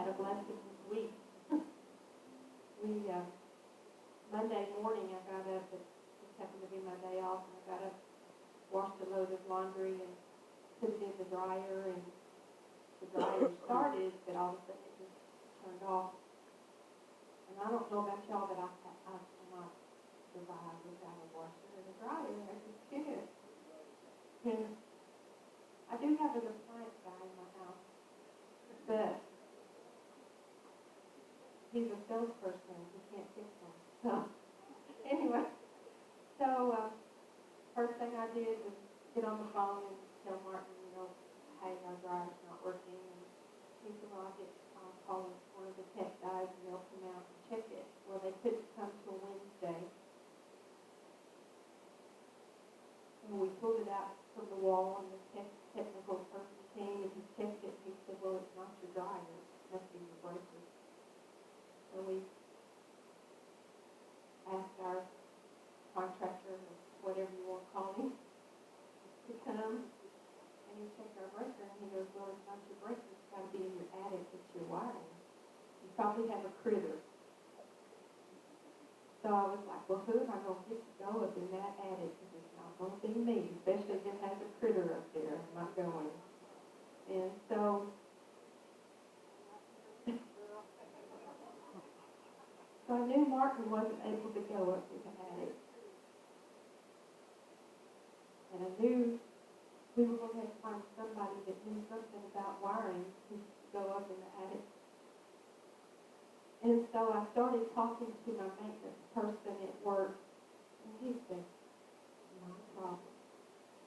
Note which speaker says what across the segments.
Speaker 1: had a blessed week. Monday morning I got up, it just happened to be my day off, and I got up, washed a load of laundry and put it in the dryer, and the dryer started, but all of a sudden it just turned off. And I don't know about y'all, but I cannot survive without a washer and a dryer. I just can't. And I do have an appliance guy in my house, but he's a salesperson. He can't fix them. So, anyway, first thing I did was get on the phone and tell Martin, hey, our dryer's not working. And he said, well, I'll call one of the tech guys and they'll come out and check it. Well, they couldn't come till Wednesday. And we pulled it out from the wall, and the technical person came and he checked it. He said, well, it's not your dryer. It must be your breaker. So we asked our contractor, or whatever you want to call him, to come, and he checked our breaker, and he goes, well, it's not your breaker, it's got to be in your attic, it's your wiring. You probably have a critter. So I was like, well, who am I going to get to go up in that attic? Because it's not going to be me, especially if it has a critter up there. I'm not going. And so I knew Martin wasn't able to go up in the attic. And I knew we were going to have to find somebody that knew something about wiring to go up in the attic. And so I started talking to my maintenance person at work, and he said, not a problem.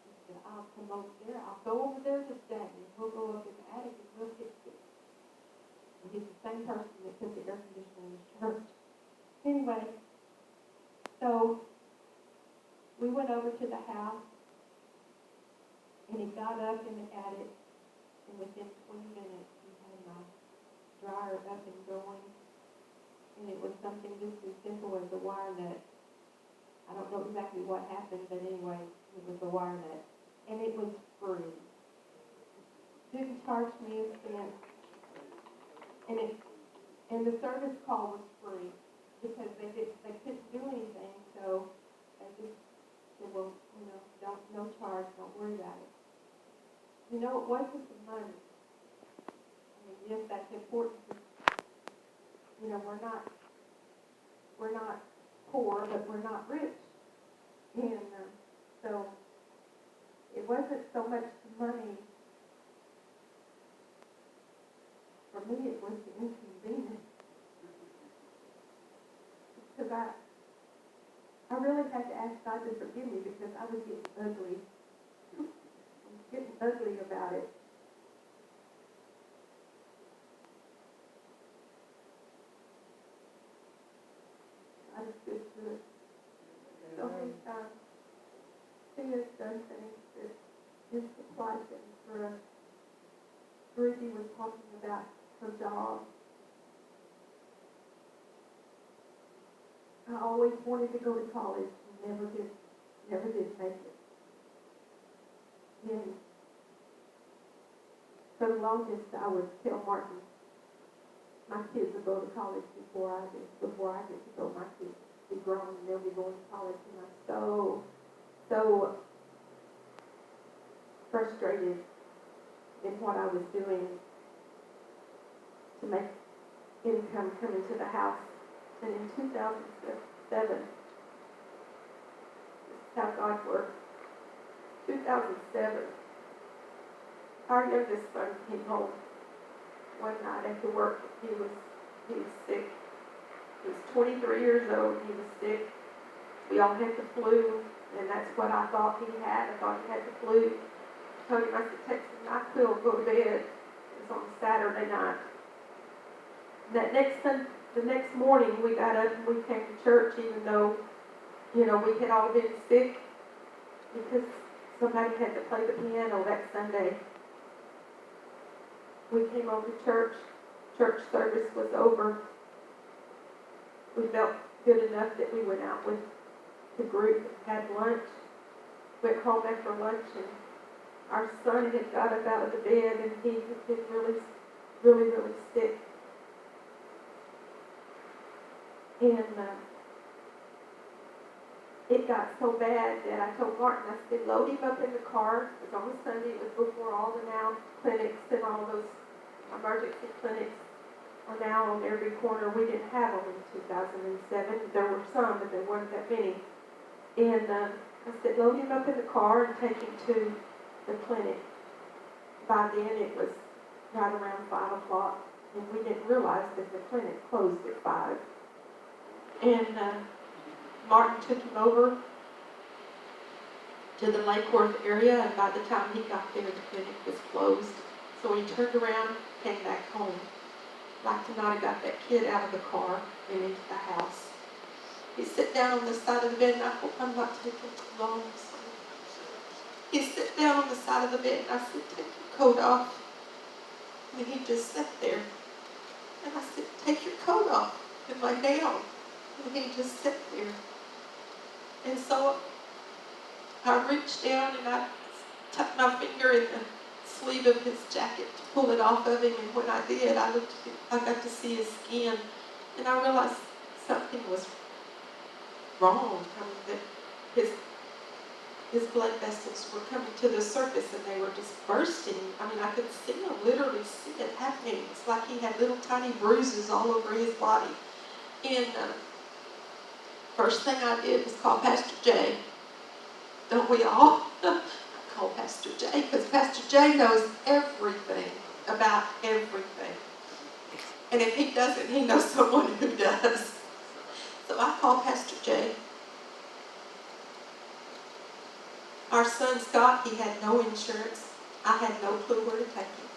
Speaker 1: He said, I'll come over there, I'll go over there today, and we'll go up in the attic and we'll fix it. And he's the same person that put the air conditioner in his church. Anyway, so we went over to the house, and he got up in the attic, and within 20 minutes he had my dryer up and going, and it was something just as simple as a wire nut. I don't know exactly what happened, but anyway, it was a wire nut, and it was free. Didn't charge me a cent, and the service call was free. Because they couldn't do anything, so they just said, well, no charge, don't worry about it. It wasn't the money. I mean, yes, that's important. We're not poor, but we're not rich. And so it wasn't so much the money. For me, it was the inconvenience. Because I really had to ask God to forgive me because I was getting ugly. I was getting ugly about it. I just stood through it. So many times, He has done things that His supply things for us. Ruthie was talking about her job. I always wanted to go to college and never did make it. And for the longest, I would tell Martin, my kids will go to college before I get to go. My kids will be grown and they'll be going to college. And I'm so frustrated in what I was doing to make income come into the house. And in 2007, this is how God worked. 2007, our youngest son came home one night after work. He was sick. He was 23 years old. He was sick. We all had the flu, and that's what I thought he had. I thought he had the flu. I told him, I said, text him, I will go to bed. It was on Saturday night. The next morning, we got up and we came to church, even though, we had all been sick, because somebody had to play the piano that Sunday. We came over to church. Church service was over. We felt good enough that we went out with the group, had lunch, went home after lunch, and our son had got up out of the bed, and he had been really, really, really sick. And it got so bad that I told Martin, I said, load him up in the car. It was on a Sunday. It was before all the now clinics and all those emergency clinics are now on every corner. We didn't have them in 2007. There were some, but there weren't that many. And I said, load him up in the car and take him to the clinic. By then, it was right around 5 o'clock, and we didn't realize that the clinic closed at 5. And Martin took him over to the Lake Worth area, and by the time he got there, the clinic was closed. So he turned around, came back home. Like to not have got that kid out of the car and into the house. He sat down on the side of the bed, and I hope I'm not taking too long. He sat down on the side of the bed, and I said, take your coat off. And he just sat there. And I said, take your coat off and lay down. And he just sat there. And so I reached down and I tucked my finger in the sleeve of his jacket to pull it off of him. And when I did, I got to see his skin. And I realized something was wrong. I mean, that his blood vessels were coming to the surface and they were just bursting. I mean, I could literally see it happening. It's like he had little tiny bruises all over his body. And first thing I did was call Pastor Jay. Don't we all? I call Pastor Jay because Pastor Jay knows everything about everything. And if he doesn't, he knows someone who does. So I called Pastor Jay. Our son Scott, he had no insurance. I had no clue where to take him.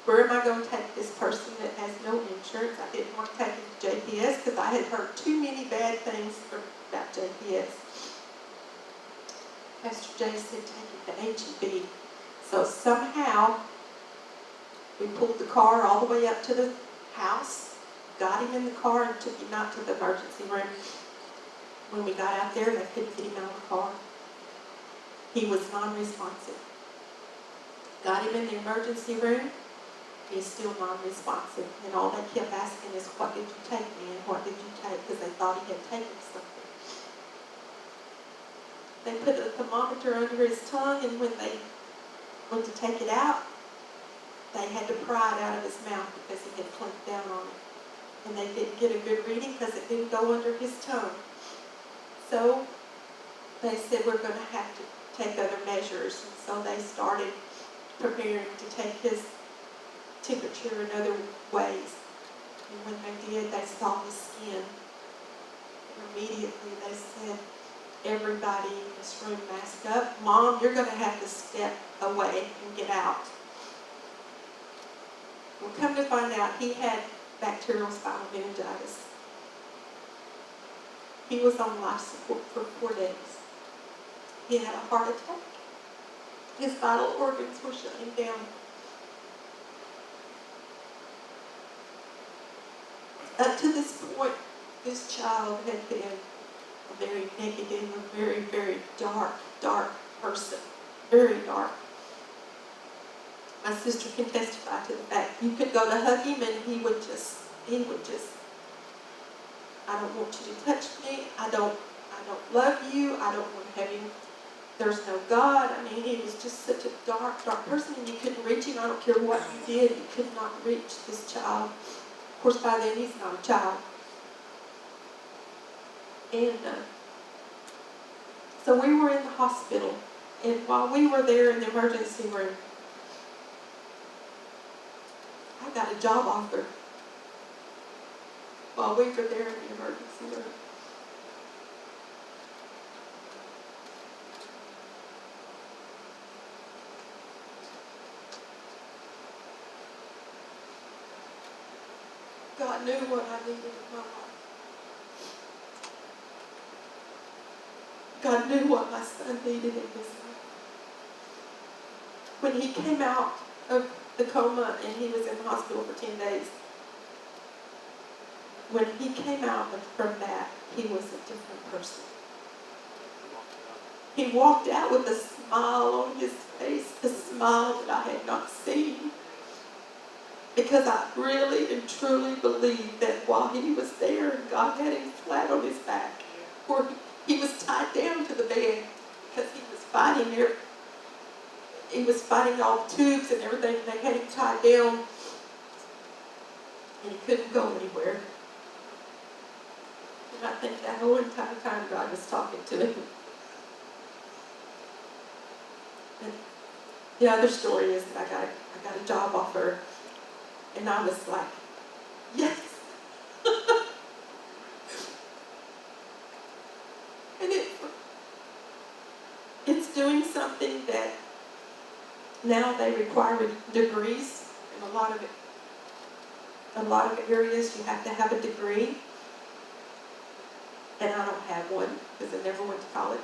Speaker 1: Where am I going to take this person that has no insurance? I didn't want to take him to JPS because I had heard too many bad things about JPS. Pastor Jay said, take him to H&B. So somehow, we pulled the car all the way up to the house, got him in the car, and took him out to the emergency room. When we got out there, they couldn't get him out of the car. He was non-responsive. Got him in the emergency room. He's still non-responsive. And all they kept asking is, what did you take, man? What did you take? Because they thought he had taken something. They put a thermometer under his tongue, and when they went to take it out, they had to pry it out of his mouth because he had clamped down on it. And they didn't get a good reading because it didn't go under his tongue. So they said, we're going to have to take other measures. And so they started preparing to take his temperature in other ways. And when they did, they saw his skin. And immediately they said, everybody in this room mask up. Mom, you're going to have to step away and get out. Well, come to find out, he had bacterial spinal meningitis. He was on life support for 4 days. He had a heart attack. His vital organs were shutting down. Up to this point, this child had been a very negative, a very, very dark person. Very dark. My sister can testify to the fact you could go to hug him and he would just, I don't want you to touch me. I don't love you. I don't want to have you. There's no God. I mean, he was just such a dark person, and you couldn't reach him. I don't care what you did. You could not reach this child. Of course, by then, he's not a child. And so we were in the hospital, and while we were there in the emergency room, I got a job offer while we were there in the emergency room. God knew what I needed in my life. God knew what my son needed in his life. When he came out of the coma and he was in the hospital for 10 days, when he came out from that, he was a different person. He walked out with a smile on his face, a smile that I had not seen.
Speaker 2: Because I really and truly believe that while he was there, God had him flat on his back, or he was tied down to the bed because he was fighting there. He was fighting all the tubes and everything. They had him tied down, and he couldn't go anywhere. And I think that whole entire time God was talking to him. And the other story is that I got a job offer, and I was like, yes. And it's doing something that now they require degrees in a lot of areas. You have to have a degree, and I don't have one because I never went to college.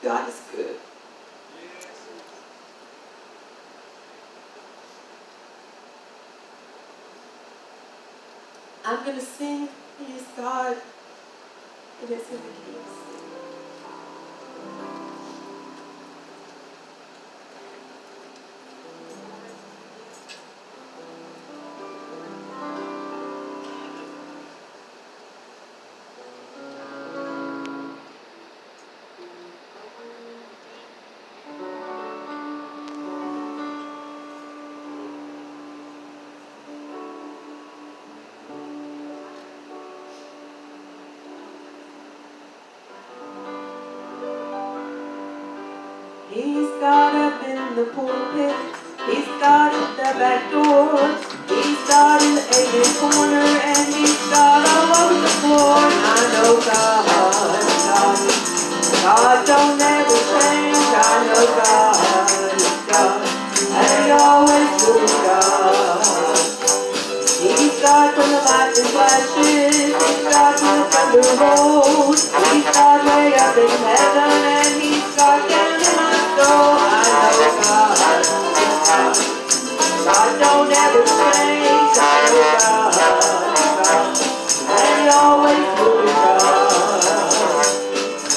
Speaker 2: God is good. I'm going to sing He is God, and it's in the keys. He's God up in the pulpit. He's God at the back door. He's God in the amen corner, and He's God all over the floor. I know God don't ever change. I know God is God, and He always will be God. He's God when the lightning flashes. He's God when the thunder rolls. He's God way up in heaven, and He's God down in my soul. I know God is God. God don't ever change. I know God is God, and He always will be God.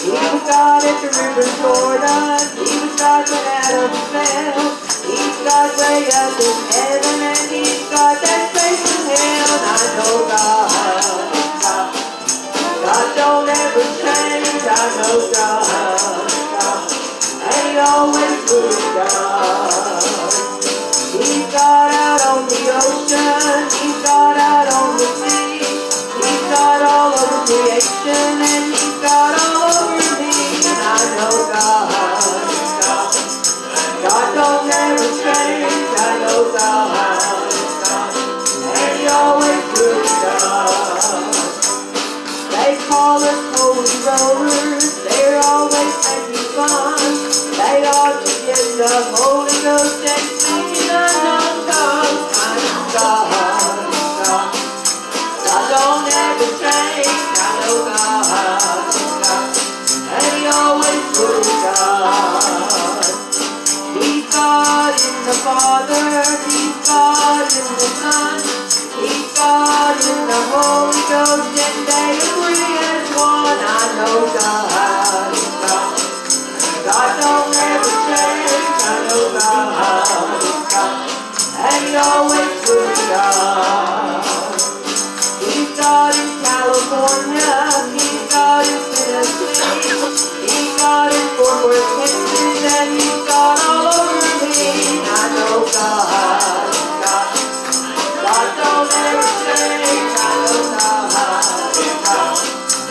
Speaker 2: He was God at the river Jordan. He was God when Adam fell. He's God way up in heaven, and He's God that's facing hell. I know God is God. God don't ever change. I know God is God, and He always will be God. He's God out on the ocean. He's God out on the sea. He's God all over creation, and He's God all over me. And I know God is God. God don't ever change. I know God is God, and He always will be God. They call us holy rollers. They're always making fun. They ought to get the Holy Ghost and sing in unknown tongues. I know God is God. God don't ever change. I know God is God, and He always will be God. He's God in the Father. He's God in the Son. He's God in the Holy Ghost, and they agree as one. I know God is God. God don't ever change. I know God is God, and He always will be God. He's God in California. He's God in Tennessee. He's God in Fort Worth, Texas, and He's God all over me. I know God is God. God don't ever change. I know God is God,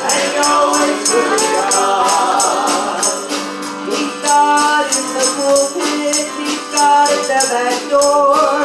Speaker 2: and He always will be God. He's God in the pulpit. He's God at the back door.